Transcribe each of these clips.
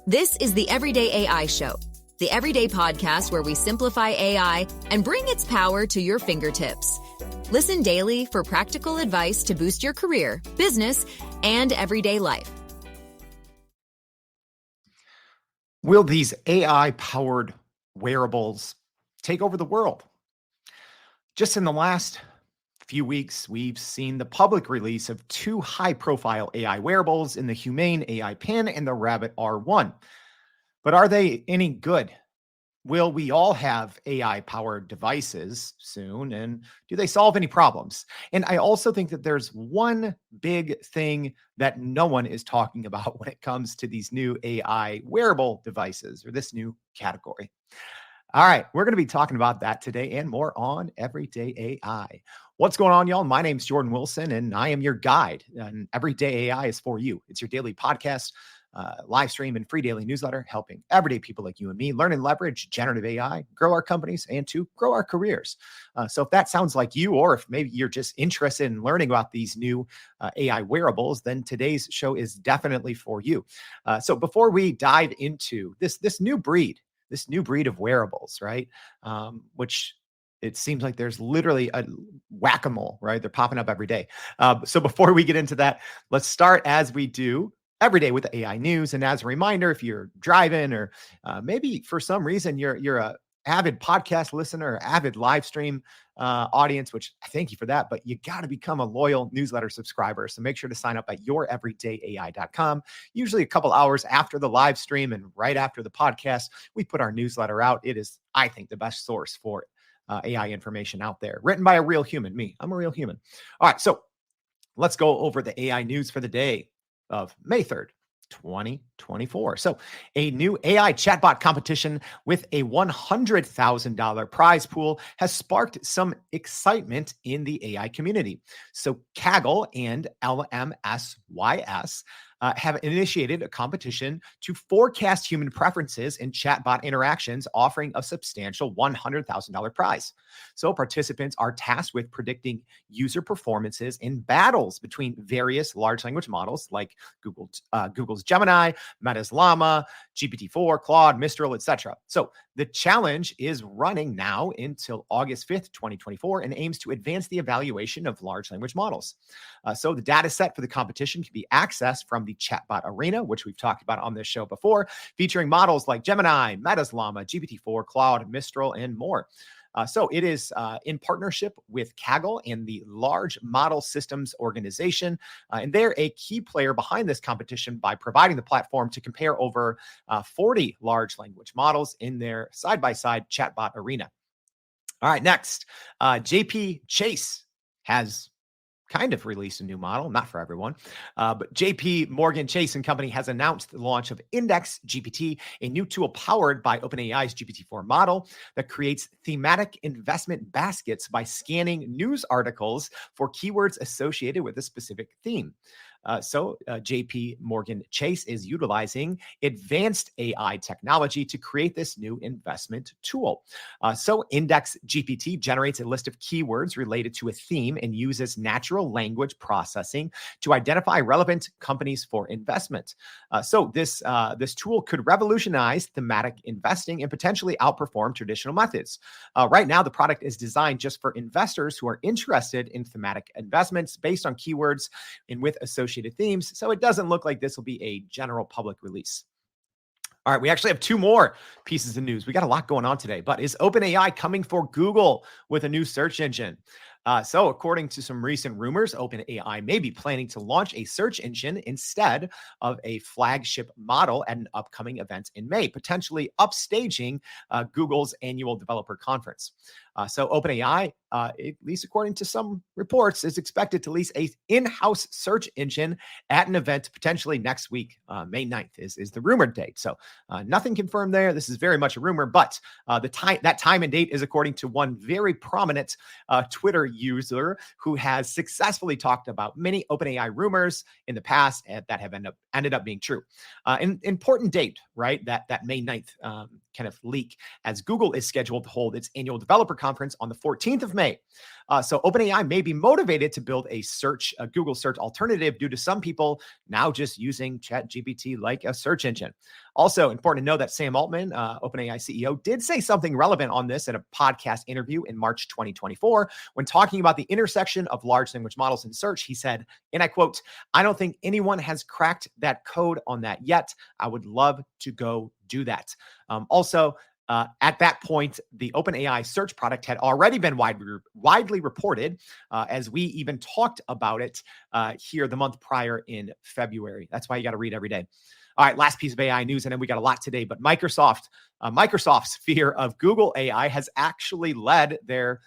This is the Everyday AI Show, the everyday podcast where we simplify AI and bring its power to your fingertips. Listen daily for practical advice to boost your career, business, and everyday life. Will these AI-powered wearables take over the world? Just in the last few weeks, we've seen the public release of two high-profile AI wearables in the Humane Ai Pin and the Rabbit R1. But are they any good? Will we all have AI-powered devices soon? And do they solve any problems? And I also think that there's one big thing that no one is talking about when it comes to these new AI wearable devices or this new category. All right, we're going to be talking about that today and more on Everyday AI. What's going on, y'all? My name's Jordan Wilson, and I am your guide. And Everyday AI is for you. It's your daily podcast, live stream, and free daily newsletter, helping everyday people like you and me learn and leverage generative AI, grow our companies, and to grow our careers. So if that sounds like you, or if maybe you're just interested in learning about these new AI wearables, then today's show is definitely for you. So before we dive into this new breed of wearables, right? Which it seems like there's literally a whack-a-mole, right? They're popping up every day. So before we get into that, let's start as we do every day with the AI news. And as a reminder, if you're driving or maybe for some reason you're a avid podcast listener or avid live stream audience, which I thank you for that, but you got to become a loyal newsletter subscriber. So make sure to sign up at youreverydayai.com. Usually a couple hours after the live stream and right after the podcast, we put our newsletter out. It is, I think, the best source for AI information out there, written by a real human. Me, I'm a real human. All right, so let's go over the AI news for the day of May 3rd, 2024. So a new AI chatbot competition with a $100,000 prize pool has sparked some excitement in the AI community. So Kaggle and LMSYS have initiated a competition to forecast human preferences in chatbot interactions, offering a substantial $100,000 prize. So participants are tasked with predicting user performances in battles between various large language models like Google's Gemini, Meta's Llama, GPT-4, Claude, Mistral, etc. So the challenge is running now until August 5th, 2024, and aims to advance the evaluation of large language models. So the data set for the competition can be accessed from the chatbot arena, which we've talked about on this show before, featuring models like Gemini, Meta's Llama, GPT-4, Claude, Mistral, and more. So it is in partnership with Kaggle and the Large Model Systems Organization. And they're a key player behind this competition by providing the platform to compare over 40 large language models in their side-by-side chatbot arena. All right, next, JP Chase has kind of released a new model, not for everyone, but JP Morgan Chase and Company has announced the launch of Index GPT, a new tool powered by OpenAI's GPT-4 model that creates thematic investment baskets by scanning news articles for keywords associated with a specific theme. So JP Morgan Chase is utilizing advanced AI technology to create this new investment tool. So Index GPT generates a list of keywords related to a theme and uses natural language processing to identify relevant companies for investment. So this tool could revolutionize thematic investing and potentially outperform traditional methods. Right now, the product is designed just for investors who are interested in thematic investments based on keywords and with associated themes. So it doesn't look like this will be a general public release. All right, we actually have two more pieces of news. We got a lot going on today, but is OpenAI coming for Google with a new search engine? So according to some recent rumors, OpenAI may be planning to launch a search engine instead of a flagship model at an upcoming event in May, potentially upstaging Google's annual developer conference. So OpenAI, at least according to some reports, is expected to release an in-house search engine at an event potentially next week. May 9th is the rumored date. So nothing confirmed there. This is very much a rumor, but that time and date is according to one very prominent Twitter user who has successfully talked about many OpenAI rumors in the past that have ended up being true. An important date, right? That May 9th kind of leak, as Google is scheduled to hold its annual developer conference conference on the 14th of May. So OpenAI may be motivated to build a Google search alternative due to some people now just using ChatGPT like a search engine. Also, important to know that Sam Altman, OpenAI CEO, did say something relevant on this in a podcast interview in March 2024. When talking about the intersection of large language models and search, he said, and I quote, "I don't think anyone has cracked that code on that yet. I would love to go do that." At that point, the OpenAI search product had already been widely reported, as we even talked about it here the month prior in February. That's why you got to read every day. All right, last piece of AI news, and then we got a lot today. But Microsoft's fear of Google AI has actually led their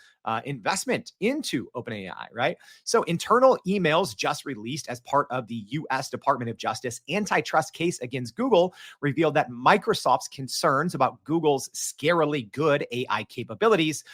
investment into OpenAI, right? So internal emails just released as part of the U.S. Department of Justice antitrust case against Google revealed that Microsoft's concerns about Google's scarily good AI capabilities,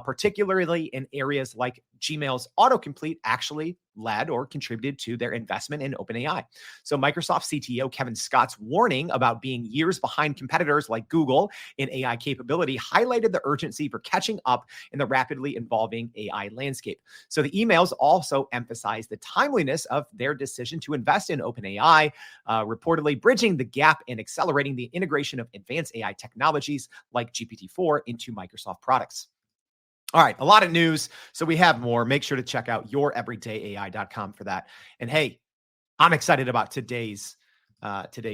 particularly in areas like Gmail's autocomplete, actually led or contributed to their investment in OpenAI. So Microsoft CTO Kevin Scott's warning about being years behind competitors like Google in AI capability highlighted the urgency for catching up in the rapidly evolving AI landscape. So the emails also emphasize the timeliness of their decision to invest in OpenAI, reportedly bridging the gap and accelerating the integration of advanced AI technologies like GPT-4 into Microsoft products. All right, a lot of news. So we have more. Make sure to check out youreverydayai.com for that. And hey, I'm excited about today's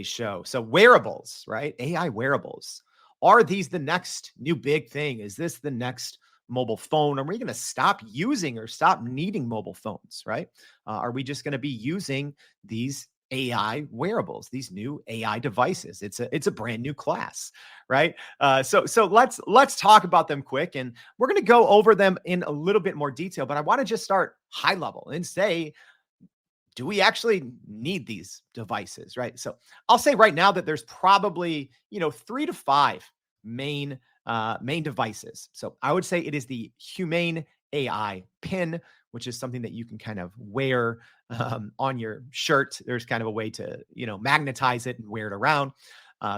show. So wearables, right? AI wearables. Are these the next new big thing? Is this the next mobile phone? Are we going to stop using or stop needing mobile phones, right? Are we just going to be using these AI wearables, these new AI devices? It's a brand new class, right? So let's talk about them quick, and we're going to go over them in a little bit more detail. But I want to just start high level and say, do we actually need these devices, right? So I'll say right now that there's probably 3 to 5 main devices. So I would say it is the Humane AI pin, which is something that you can kind of wear on your shirt. There's kind of a way to magnetize it and wear it around.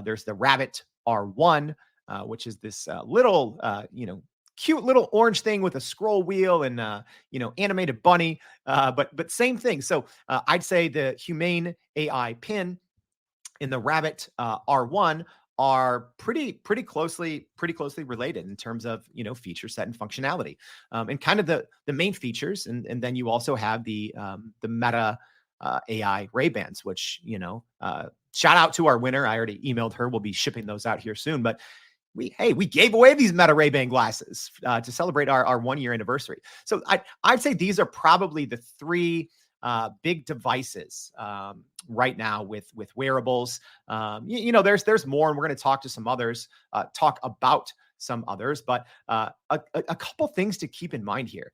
There's the Rabbit R1, which is this little cute little orange thing with a scroll wheel and animated bunny, but same thing. So I'd say the Humane AI pin and the Rabbit R1 are pretty closely related in terms of feature set and functionality, and kind of the main features. And then you also have the Meta AI Ray-Bans, which shout out to our winner. I already emailed her. We'll be shipping those out here soon, but we gave away these Meta Ray-Ban glasses to celebrate our 1-year anniversary. So I'd say these are probably the 3 big devices right now with wearables. There's more, and we're going to talk about some others, but a couple things to keep in mind here.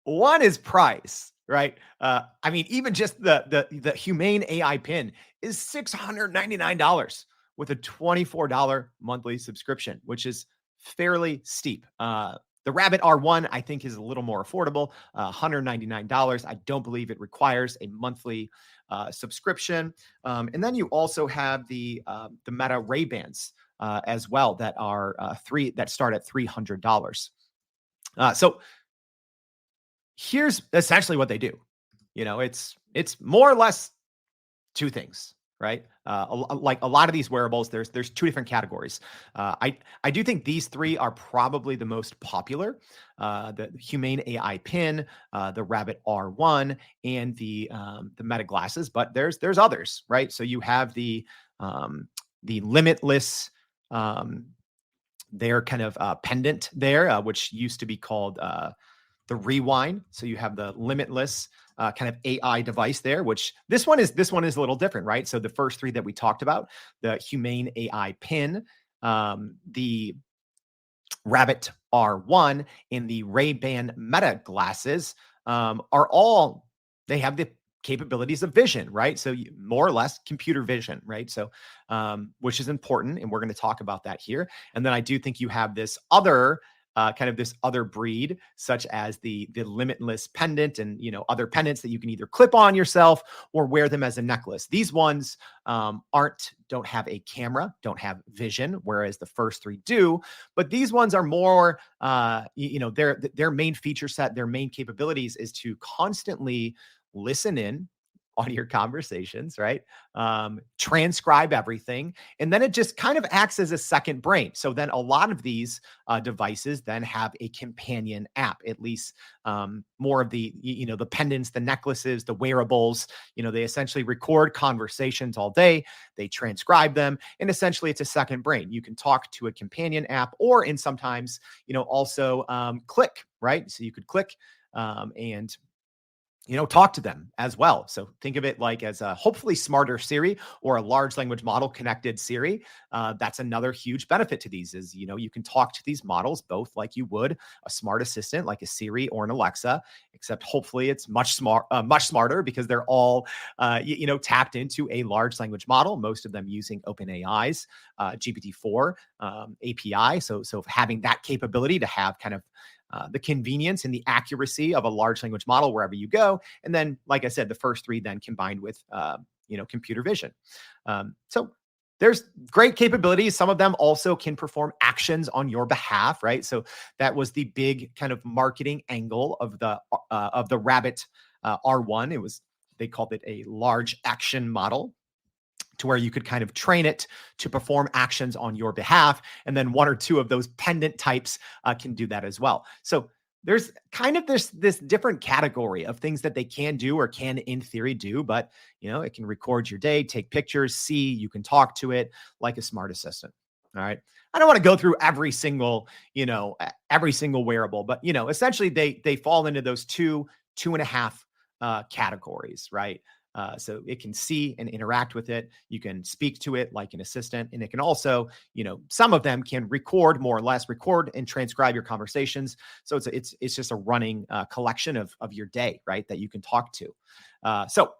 One is price, right? I mean, even just the Humane AI pin is $699 with a $24 monthly subscription, which is fairly steep. The Rabbit R1, I think, is a little more affordable, $199. I don't believe it requires a monthly subscription. And then you also have the Meta Ray-Bans as well that are that start at $300. So here's essentially what they do. It's more or less 2 things, right? Like a lot of these wearables, there's 2 different categories. I do think these 3 are probably the most popular: the Humane AI pin, the Rabbit R1, and the Meta glasses. But there's others, right? So you have the Limitless, their kind of pendant there, which used to be called the Rewind. So you have the Limitless kind of AI device there, which this one is a little different, right? So the first 3 that we talked about, the Humane AI pin, the Rabbit R1, and the Ray-Ban Meta glasses they have the capabilities of vision, right? So more or less computer vision, right? So which is important, and we're going to talk about that here. And then I do think you have this other kind of this other breed, such as the limitless pendant and other pendants that you can either clip on yourself or wear them as a necklace. These ones don't have a camera, don't have vision, whereas the first three do. But these ones are more, their main feature set, their main capabilities is to constantly listen in on your conversations, right? Transcribe everything. And then it just kind of acts as a second brain. So then a lot of these devices then have a companion app, at least more of the pendants, the necklaces, the wearables, they essentially record conversations all day. They transcribe them. And essentially it's a second brain. You can talk to a companion app or in sometimes, also click, right? So you could click and talk to them as well. So think of it like as a hopefully smarter Siri or a large language model connected Siri. That's another huge benefit to these is, you can talk to these models both like you would a smart assistant like a Siri or an Alexa, except hopefully it's much smarter because they're all, tapped into a large language model, most of them using OpenAI's GPT-4 API. So having that capability to have kind of the convenience and the accuracy of a large language model wherever you go. And then, like I said, the first three then combined with, computer vision. So there's great capabilities. Some of them also can perform actions on your behalf, right? So that was the big kind of marketing angle of the Rabbit R1. They called it a large action model, to where you could kind of train it to perform actions on your behalf. And then one or two of those pendant types can do that as well. So there's kind of this different category of things that they can do or can in theory do, but it can record your day, take pictures, see, you can talk to it like a smart assistant. All right. I don't want to go through every single wearable, but essentially they fall into those two and a half categories, right? So it can see and interact with it. You can speak to it like an assistant, and it can also, some of them can record more or less, record and transcribe your conversations. So it's just a running collection of your day, right? That you can talk to. So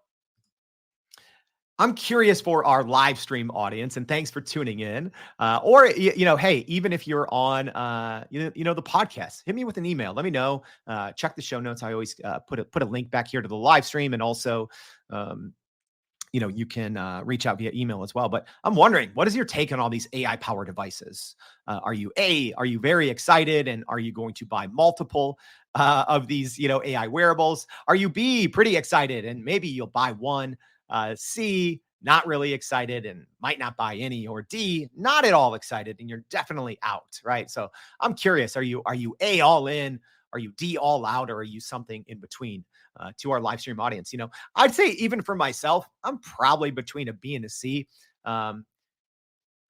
I'm curious for our live stream audience, and thanks for tuning in. Or hey, even if you're on the podcast, hit me with an email. Let me know. Check the show notes. I always put a link back here to the live stream, and also you can reach out via email as well. But I'm wondering, what is your take on all these AI powered devices? Are you very excited, and are you going to buy multiple of these AI wearables? Are you B, pretty excited, and maybe you'll buy one? C, not really excited and might not buy any, or D, not at all excited and you're definitely out, right? So I'm curious, are you A, all in? Are you D, all out? Or are you something in between? To our live stream audience, I'd say even for myself, I'm probably between a B and a C. I'm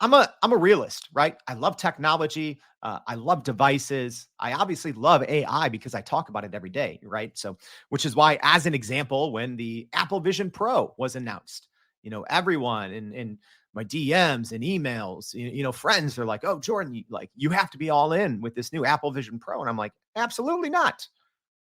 a realist, right? I love technology. I love devices. I obviously love AI because I talk about it every day, right? So, which is why, as an example, when the Apple Vision Pro was announced, everyone in my DMs and emails, friends are like, "Oh, Jordan, you have to be all in with this new Apple Vision Pro," and I'm like, "Absolutely not.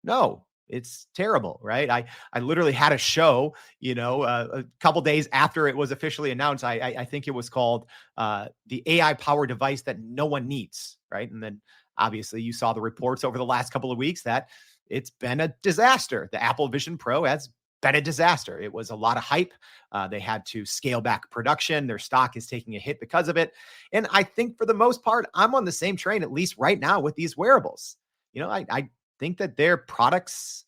No, it's terrible," right? I literally had a show, a couple days after it was officially announced. I think it was called the AI powered device that no one needs, right? And then obviously you saw the reports over the last couple of weeks that it's been a disaster. The Apple Vision Pro has been a disaster. It was a lot of hype. They had to scale back production. Their stock is taking a hit because of it. And I think for the most part, I'm on the same train, at least right now with these wearables. I think that their products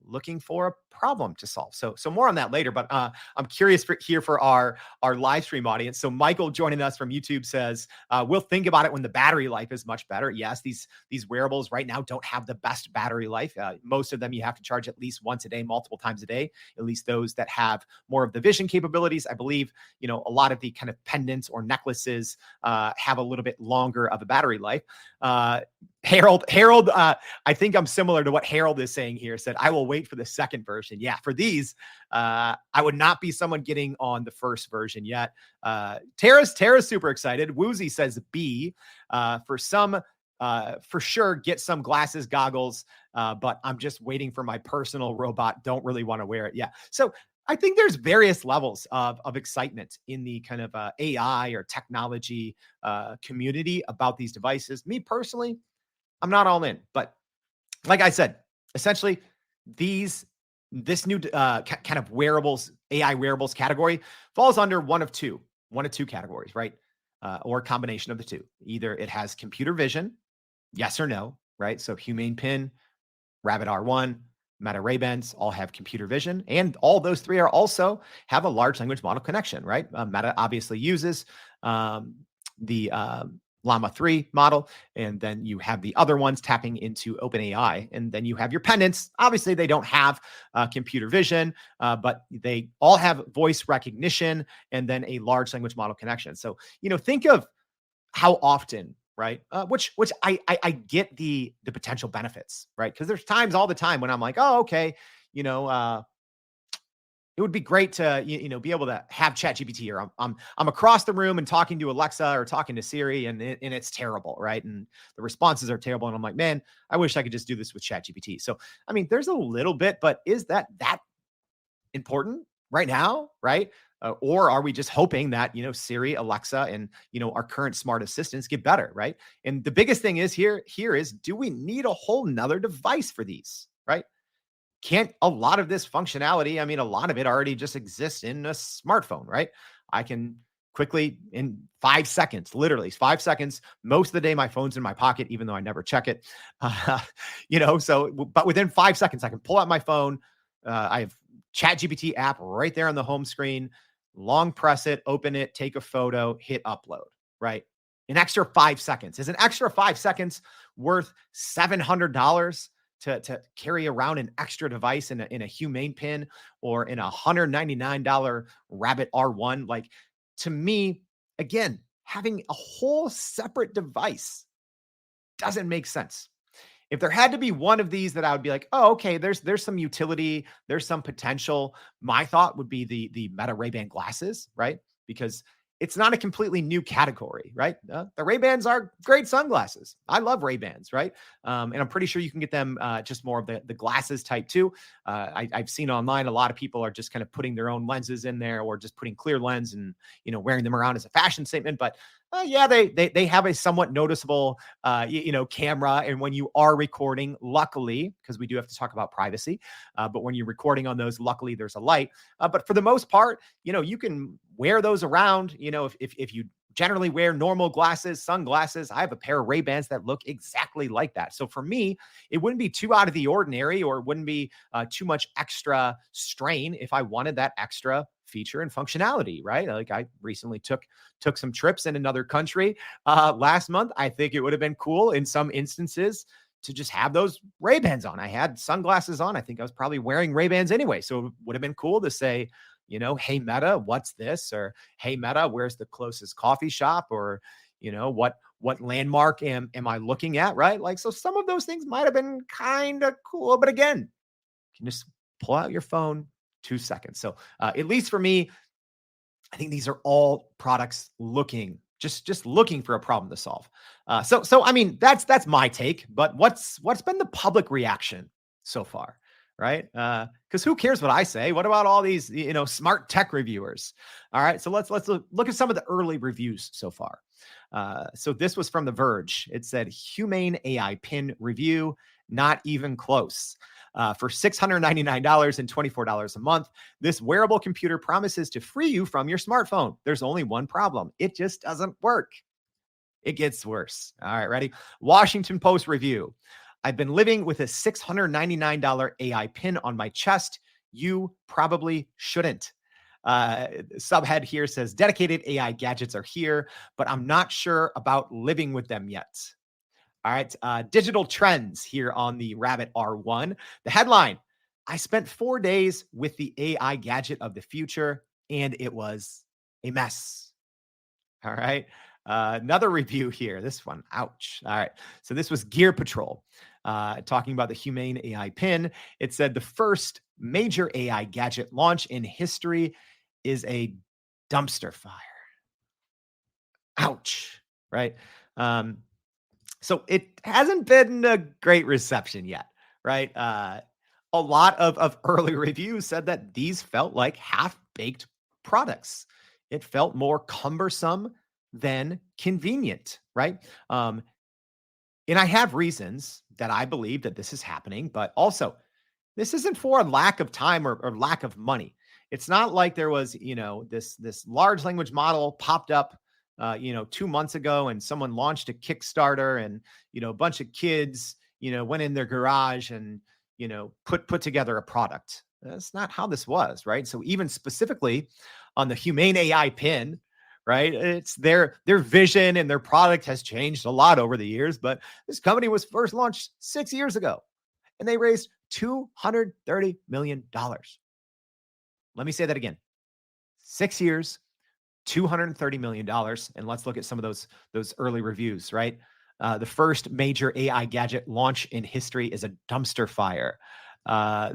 looking for a problem to solve. So more on that later, but I'm curious for our live stream audience. So Michael joining us from YouTube says, we'll think about it when the battery life is much better. Yes, these wearables right now don't have the best battery life. Most of them you have to charge at least once a day, multiple times a day, at least those that have more of the vision capabilities. I believe, a lot of the kind of pendants or necklaces have a little bit longer of a battery life. Harold, I think I'm similar to what Harold is saying here, said, I will wait for the second version. Yeah, for these, I would not be someone getting on the first version yet. Tara's super excited. Woozy says B. For some, for sure, get some glasses, goggles, but I'm just waiting for my personal robot. Don't really want to wear it. Yeah. So I think there's various levels of excitement in the kind of AI or technology community about these devices. Me personally, I'm not all in. But like I said, essentially, these this new kind of wearables, AI wearables category falls under one of two categories, right? Or a combination of the two. Either it has computer vision, yes or no, right? So Humane Pin, Rabbit R1, Meta Ray-Bans all have computer vision, and all those three are also have a large language model connection, right? Meta obviously uses the Llama 3 model, and then you have the other ones tapping into OpenAI, and then you have your pendants. Obviously, they don't have computer vision, but they all have voice recognition and then a large language model connection. So, think of how often, right? Which I get the potential benefits, right? Because there's times all the time when I'm like, oh, okay, you know, uh, it would be great to be able to have ChatGPT, or I'm across the room and talking to Alexa or talking to Siri, and it's terrible, right? And the responses are terrible, and I'm like, man, I wish I could just do this with ChatGPT. So I mean, there's a little bit, but is that important right now, right? Or are we just hoping that Siri, Alexa, and our current smart assistants get better, right? And the biggest thing is here is, do we need a whole nother device for these, right? Can't a lot of this functionality, I mean, a lot of it already just exists in a smartphone, right? I can quickly, in 5 seconds, literally 5 seconds, most of the day my phone's in my pocket, even though I never check it. But within 5 seconds, I can pull out my phone. I have ChatGPT app right there on the home screen. Long press it, open it, take a photo, hit upload, right? An extra 5 seconds. Is an extra 5 seconds worth $700 to carry around an extra device in a Humane Pin or in a $199 Rabbit R1? Like, to me, again, having a whole separate device doesn't make sense. If there had to be one of these that I would be like, oh, okay, there's some utility, there's some potential. My thought would be the Meta Ray-Ban glasses, right? Because it's not a completely new category, right? The Ray-Bans are great sunglasses. I love Ray-Bans, right? And I'm pretty sure you can get them just more of the glasses type too. I've seen online a lot of people are just kind of putting their own lenses in there, or just putting clear lens and wearing them around as a fashion statement. But yeah, they have a somewhat noticeable camera, and when you are recording, luckily, because we do have to talk about privacy, but when you're recording on those, luckily there's a light. But for the most part, you can wear those around. If you generally wear normal glasses, sunglasses, I have a pair of Ray-Bans that look exactly like that. So for me, it wouldn't be too out of the ordinary, or it wouldn't be too much extra strain if I wanted that extra feature and functionality, right? Like, I recently took some trips in another country last month. I think it would have been cool in some instances to just have those Ray-Bans on. I had sunglasses on. I think I was probably wearing Ray-Bans anyway. So it would have been cool to say, hey, Meta, what's this? Or, hey, Meta, where's the closest coffee shop? Or, what landmark am I looking at, right? Like, so some of those things might have been kind of cool. But again, you can just pull out your phone, 2 seconds. So at least for me, I think these are all products looking just looking for a problem to solve. So I mean, that's my take. But what's been the public reaction so far, right? Because who cares what I say? What about all these smart tech reviewers? All right, so let's look at some of the early reviews so far. So this was from The Verge. It said, Humane AI Pin review, not even close. For $699 and $24 a month, this wearable computer promises to free you from your smartphone. There's only one problem. It just doesn't work. It gets worse. All right, ready? Washington Post review. I've been living with a $699 AI pin on my chest. You probably shouldn't. Subhead here says, dedicated AI gadgets are here, but I'm not sure about living with them yet. All right. Digital trends here on the Rabbit R1. The headline, I spent 4 days with the AI gadget of the future, and it was a mess. All right. Another review here. This one, ouch. All right. So this was Gear Patrol talking about the Humane AI pin. It said the first major AI gadget launch in history is a dumpster fire. Ouch. Right. So it hasn't been a great reception yet, right? A lot of early reviews said that these felt like half-baked products. It felt more cumbersome than convenient, right? And I have reasons that I believe that this is happening, but also this isn't for a lack of time or lack of money. It's not like there was, this large language model popped up, 2 months ago, and someone launched a Kickstarter, and a bunch of kids, went in their garage and put together a product. That's not how this was, right? So even specifically on the Humane AI pin, right? It's their vision and their product has changed a lot over the years, but this company was first launched 6 years ago, and they raised $230 million. Let me say that again. 6 years, $230 million. And let's look at some of those early reviews, right? The first major AI gadget launch in history is a dumpster fire.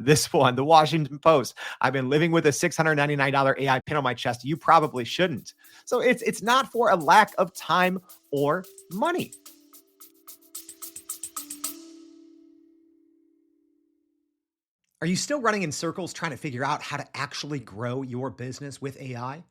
This one, the Washington Post. I've been living with a $699 AI pin on my chest. You probably shouldn't. So it's not for a lack of time or money. Are you still running in circles trying to figure out how to actually grow your business with AI?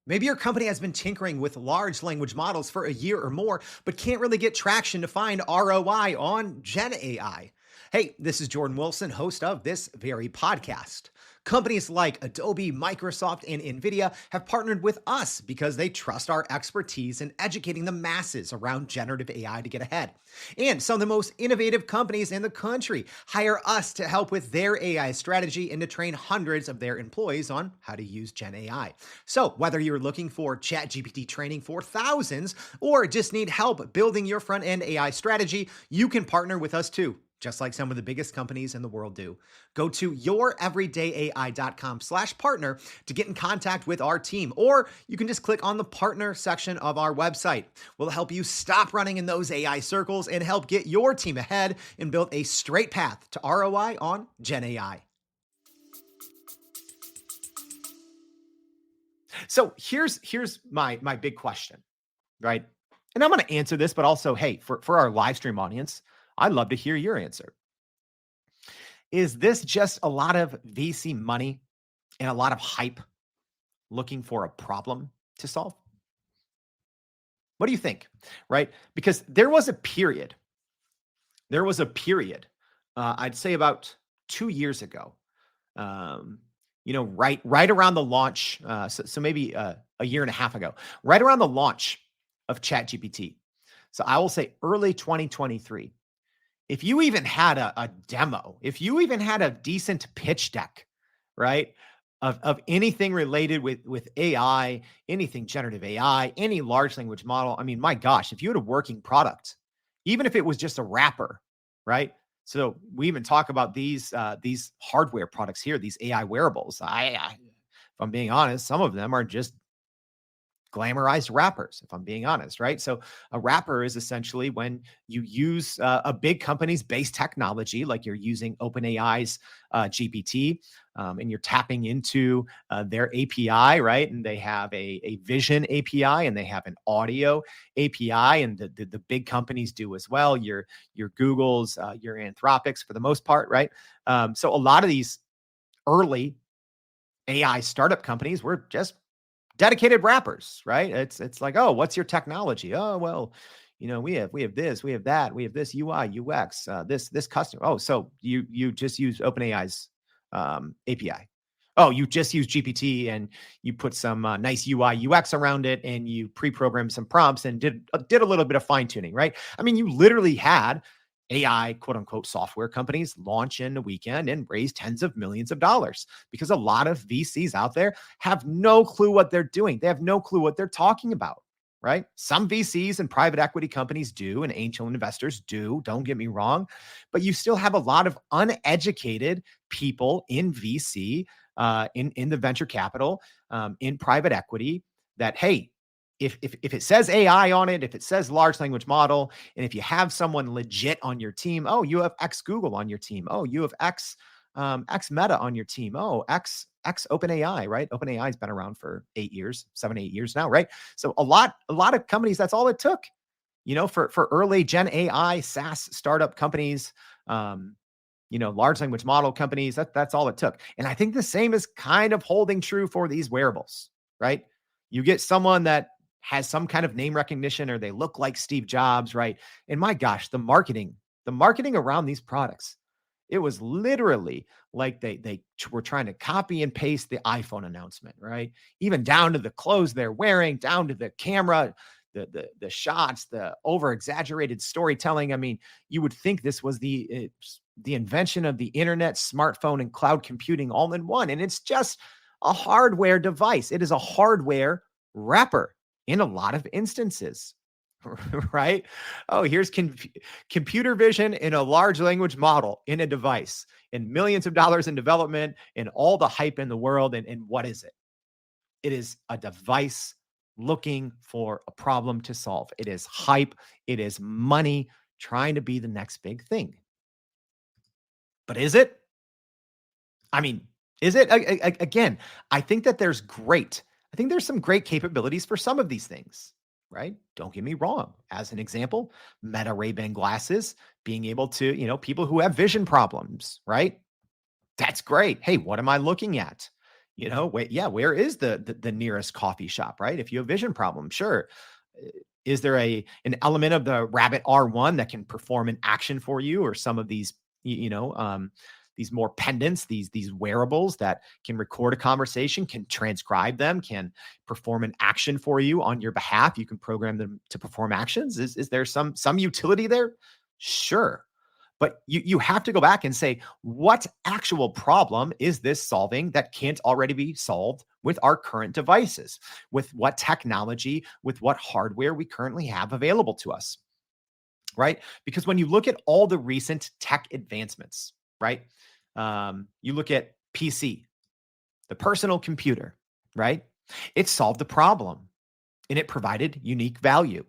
Maybe your company has been tinkering with large language models for a year or more, but can't really get traction to find ROI on Gen AI. Hey, this is Jordan Wilson, host of this very podcast. Companies like Adobe, Microsoft, and NVIDIA have partnered with us because they trust our expertise in educating the masses around generative AI to get ahead. And some of the most innovative companies in the country hire us to help with their AI strategy and to train hundreds of their employees on how to use Gen AI. So whether you're looking for ChatGPT training for thousands or just need help building your front-end AI strategy, you can partner with us too, just like some of the biggest companies in the world do. Go to youreverydayai.com/partner to get in contact with our team, or you can just click on the partner section of our website. We'll help you stop running in those AI circles and help get your team ahead and build a straight path to ROI on Gen AI. So here's my big question, right? And I'm going to answer this, but also, hey, for our live stream audience, I'd love to hear your answer. Is this just a lot of VC money and a lot of hype looking for a problem to solve? What do you think, right? Because there was a period, I'd say about 2 years ago, right around the launch, so maybe a year and a half ago, right around the launch of ChatGPT. So I will say early 2023. If you even had a demo, if you even had a decent pitch deck, right, of anything related with AI, anything generative AI, any large language model, I mean, my gosh, if you had a working product, even if it was just a wrapper, right? So we even talk about these hardware products here, these AI wearables. If I'm being honest, some of them are just glamorized wrappers, if I'm being honest, right? So a wrapper is essentially when you use a big company's base technology, like you're using OpenAI's GPT, and you're tapping into their API, right? And they have a vision API and they have an audio API, and the big companies do as well. Your Googles, your Anthropics, for the most part, right? So a lot of these early AI startup companies were just dedicated wrappers, right? It's like, oh, what's your technology? Oh, well, we have this, we have that, we have this UI, UX, this customer. Oh, so you just use OpenAI's API. Oh, you just use GPT and you put some nice UI UX around it, and you pre-programmed some prompts and did a little bit of fine tuning, right? I mean, you literally had AI, quote unquote, software companies launch in a weekend and raise tens of millions of dollars, because a lot of VCs out there have no clue what they're doing. They have no clue what they're talking about, right? Some VCs and private equity companies do, and angel investors do, don't get me wrong, but you still have a lot of uneducated people in VC, in the venture capital, in private equity, that, hey, if it says AI on it, if it says large language model, and if you have someone legit on your team, oh, you have X Google on your team, oh, you have X Meta on your team, oh, X OpenAI, right? OpenAI has been around for 8 years, 8 years now, right? So a lot of companies, that's all it took, for early Gen AI SaaS startup companies, large language model companies, that's all it took. And I think the same is kind of holding true for these wearables, right? You get someone that has some kind of name recognition or they look like Steve Jobs, right? And my gosh, the marketing around these products, it was literally like they were trying to copy and paste the iPhone announcement, right? Even down to the clothes they're wearing, down to the camera, the shots, the over exaggerated storytelling. I mean, you would think this was the invention of the internet, smartphone, and cloud computing all in one, and it's just a hardware device. It is a hardware wrapper in a lot of instances. Right? Oh, here's computer vision in a large language model in a device, and millions of dollars in development, and all the hype in the world. And what is it? It is a device looking for a problem to solve. It is hype. It is money trying to be the next big thing. But is it? I mean, is it? Again, I think that I think there's some great capabilities for some of these things, right? Don't get me wrong. As an example, Meta Ray-Ban glasses, being able to, people who have vision problems, right? That's great. Hey, what am I looking at? Wait, yeah, where is the nearest coffee shop, right? If you have vision problems, sure. Is there an element of the Rabbit R1 that can perform an action for you, or some of these, these more pendants, these wearables that can record a conversation, can transcribe them, can perform an action for you on your behalf? You can program them to perform actions. Is there some utility there? Sure. But you have to go back and say, what actual problem is this solving that can't already be solved with our current devices, with what technology, with what hardware we currently have available to us, right? Because when you look at all the recent tech advancements, right? You look at PC, the personal computer, right? It solved the problem and it provided unique value.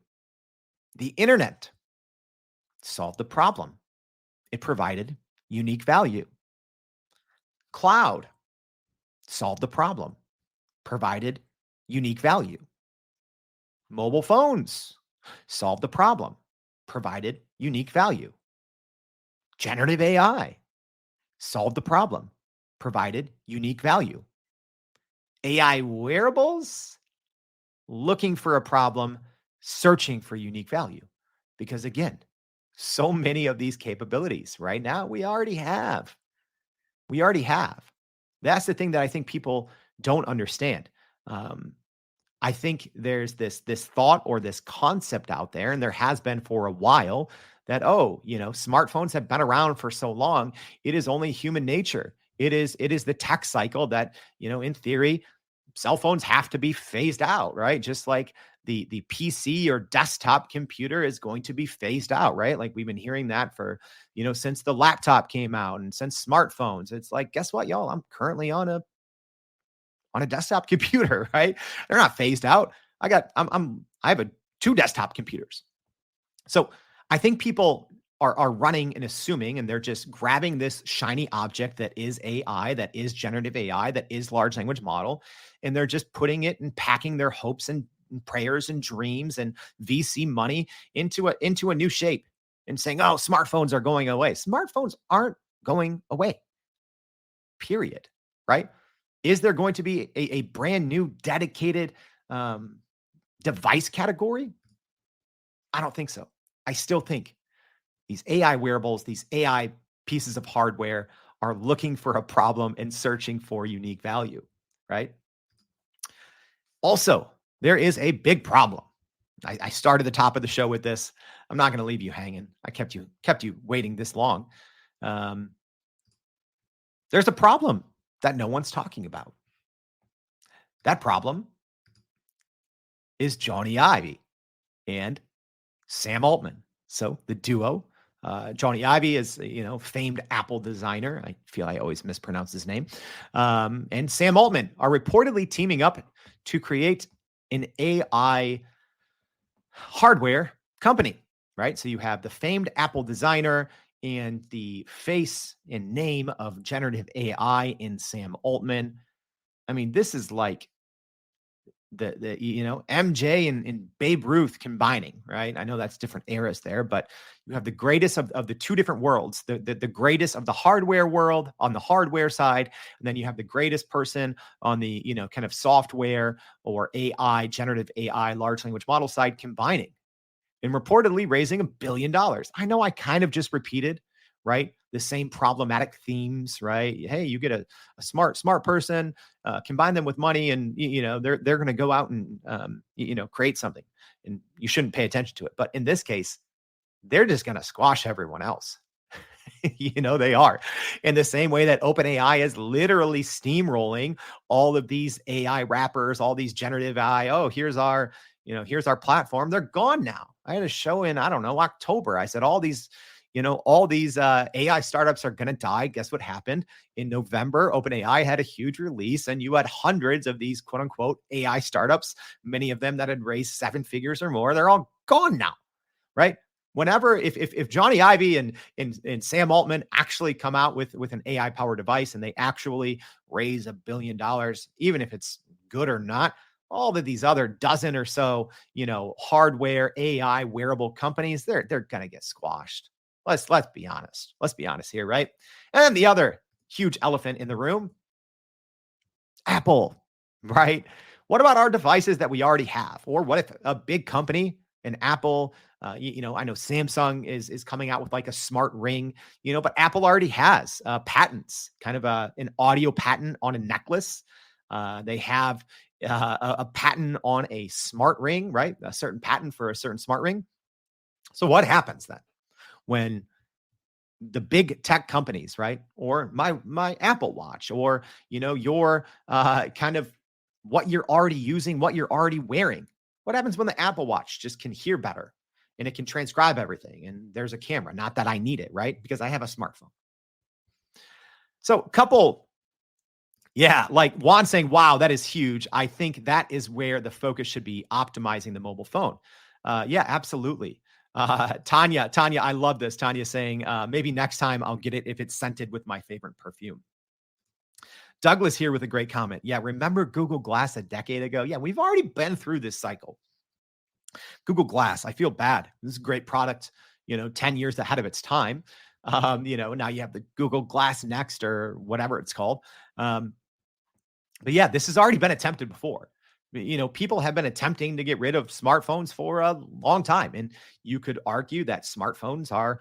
The internet solved the problem. It provided unique value. Cloud solved the problem, provided unique value. Mobile phones solved the problem, provided unique value. Generative AI solved the problem, provided unique value. AI wearables, looking for a problem, searching for unique value. Because again, so many of these capabilities right now we already have. We already have. That's the thing that I think people don't understand. Um, I think there's this thought or this concept out there, and there has been for a while, that smartphones have been around for so long. It is only human nature. It is the tech cycle that, in theory, cell phones have to be phased out, right? Just like the PC or desktop computer is going to be phased out, right? Like we've been hearing that for, since the laptop came out and since smartphones. It's like, guess what, y'all? I'm currently on a desktop computer, right? They're not phased out. I have two desktop computers. So I think people are running and assuming, and they're just grabbing this shiny object that is AI, that is generative AI, that is large language model, and they're just putting it and packing their hopes and prayers and dreams and VC money into a new shape and saying, oh, smartphones are going away. Smartphones aren't going away, period, right? Is there going to be a brand new dedicated device category? I don't think so. I still think these AI wearables, these AI pieces of hardware are looking for a problem and searching for unique value, right? Also, there is a big problem. I started the top of the show with this. I'm not going to leave you hanging. I kept you waiting this long. There's a problem that no one's talking about. That problem is Johnny Ive and Sam Altman. So the duo, Johnny Ive is, famed Apple designer. I feel I always mispronounce his name. And Sam Altman are reportedly teaming up to create an AI hardware company, right? So you have the famed Apple designer and the face and name of generative AI in Sam Altman. I mean, this is like MJ and Babe Ruth combining, right? I know that's different eras there, but you have the greatest of the two different worlds, the greatest of the hardware world on the hardware side, and then you have the greatest person on the, kind of software or AI, generative AI, large language model side combining and reportedly raising $1 billion. I know I kind of just repeated, right, the same problematic themes, right? Hey, you get a smart person, combine them with money, and they're going to go out and create something, and you shouldn't pay attention to it. But in this case, they're just going to squash everyone else. They are, in the same way that OpenAI is literally steamrolling all of these AI wrappers, all these generative AI. Oh, here's our platform. They're gone now. I had a show in, I don't know, October. I said all these AI startups are going to die. Guess what happened? In November, OpenAI had a huge release, and you had hundreds of these quote unquote AI startups, many of them that had raised 7 figures or more. They're all gone now, right? Whenever, if Johnny Ivey and Sam Altman actually come out with an AI powered device and they actually raise $1 billion, even if it's good or not, all of these other dozen or so, hardware AI wearable companies, they're going to get squashed. Let's be honest. Let's be honest here, right? And the other huge elephant in the room, Apple, right? What about our devices that we already have? Or what if a big company, an Apple, I know Samsung is coming out with like a smart ring, but Apple already has patents, kind of an audio patent on a necklace. They have a patent on a smart ring, right? A certain patent for a certain smart ring. So what happens then when the big tech companies, right? Or my Apple Watch, or your kind of what you're already using, what you're already wearing. What happens when the Apple Watch just can hear better and it can transcribe everything and there's a camera? Not that I need it, right? Because I have a smartphone. So like Juan saying, wow, that is huge. I think that is where the focus should be, optimizing the mobile phone. Yeah, absolutely. Tanya, I love this. Tanya saying, maybe next time I'll get it if it's scented with my favorite perfume. Douglas here with a great comment. Yeah, remember Google Glass a decade ago? Yeah, we've already been through this cycle. Google Glass, I feel bad. This is a great product, 10 years ahead of its time. Now you have the Google Glass Next or whatever it's called. But yeah, this has already been attempted before. People have been attempting to get rid of smartphones for a long time. And you could argue that smartphones are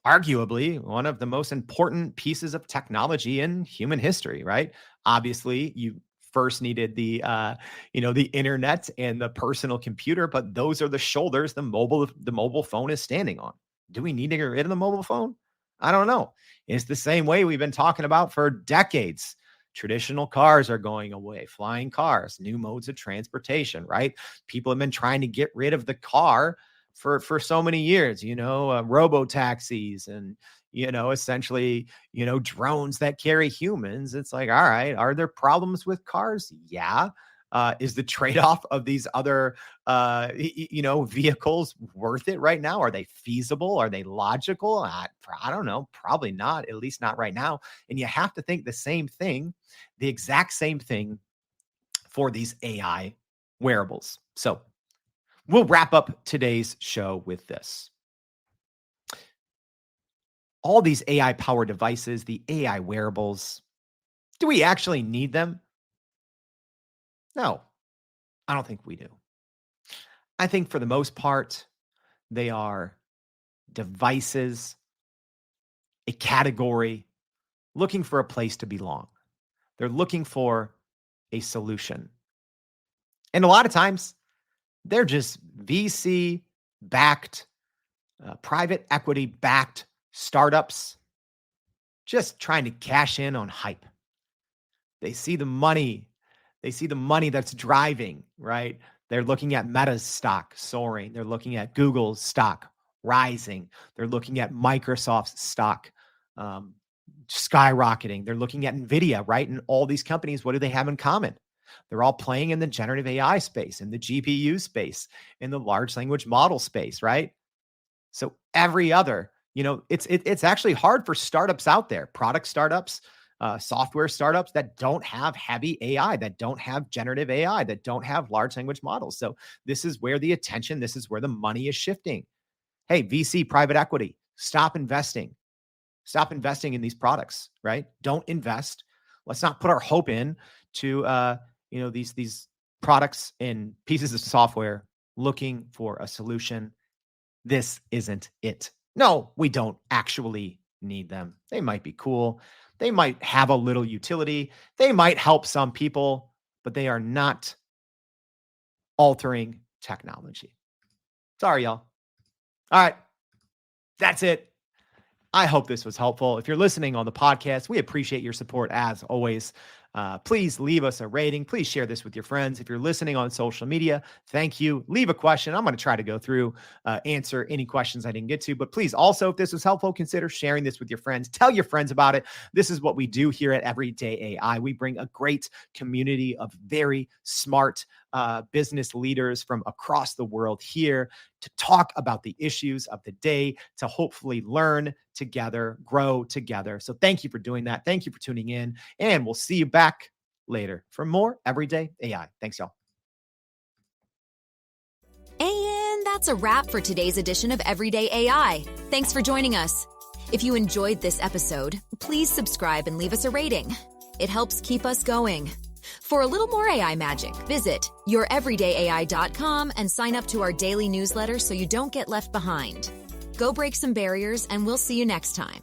arguably one of the most important pieces of technology in human history, right? Obviously, you first needed the internet and the personal computer, but those are the shoulders the mobile phone is standing on. Do we need to get rid of the mobile phone? I don't know. It's the same way we've been talking about for decades. Traditional cars are going away, flying cars, new modes of transportation, right? People have been trying to get rid of the car for so many years, robo taxis and, essentially, drones that carry humans. It's like, all right, are there problems with cars? Yeah. Is the trade-off of these other, vehicles worth it right now? Are they feasible? Are they logical? I don't know. Probably not, at least not right now. And you have to think the exact same thing for these AI wearables. So we'll wrap up today's show with this. All these AI-powered devices, the AI wearables, do we actually need them? No, I don't think we do. I think for the most part, they are devices, a category, looking for a place to belong. They're looking for a solution. And a lot of times, they're just VC-backed, private equity-backed startups just trying to cash in on hype. They see the money. They see the money that's driving, right? They're looking at Meta's stock soaring. They're looking at Google's stock rising. They're looking at Microsoft's stock skyrocketing. They're looking at NVIDIA, right? And all these companies, what do they have in common? They're all playing in the generative AI space, in the GPU space, in the large language model space, right? So every other, it's actually hard for startups out there, product startups, software startups that don't have heavy AI, that don't have generative AI, that don't have large language models. So this is where the attention, this is where the money is shifting. Hey, VC, private equity, stop investing. Stop investing in these products, right? Don't invest. Let's not put our hope in to these products and pieces of software looking for a solution. This isn't it. No, we don't actually need them. They might be cool. They might have a little utility. They might help some people, but they are not altering technology. Sorry, y'all. All right. That's it. I hope this was helpful. If you're listening on the podcast, we appreciate your support as always. Please leave us a rating. Please share this with your friends. If you're listening on social media, thank you. Leave a question. I'm going to try to go through, answer any questions I didn't get to. But please also, if this was helpful, consider sharing this with your friends. Tell your friends about it. This is what we do here at Everyday AI. We bring a great community of very smart business leaders from across the world here to talk about the issues of the day, to hopefully learn together, grow together. So thank you for doing that. Thank you for tuning in, and we'll see you back later for more Everyday AI. Thanks, y'all. And that's a wrap for today's edition of Everyday AI. Thanks for joining us. If you enjoyed this episode, please subscribe and leave us a rating. It helps keep us going. For a little more AI magic, visit youreverydayai.com and sign up to our daily newsletter so you don't get left behind. Go break some barriers, and we'll see you next time.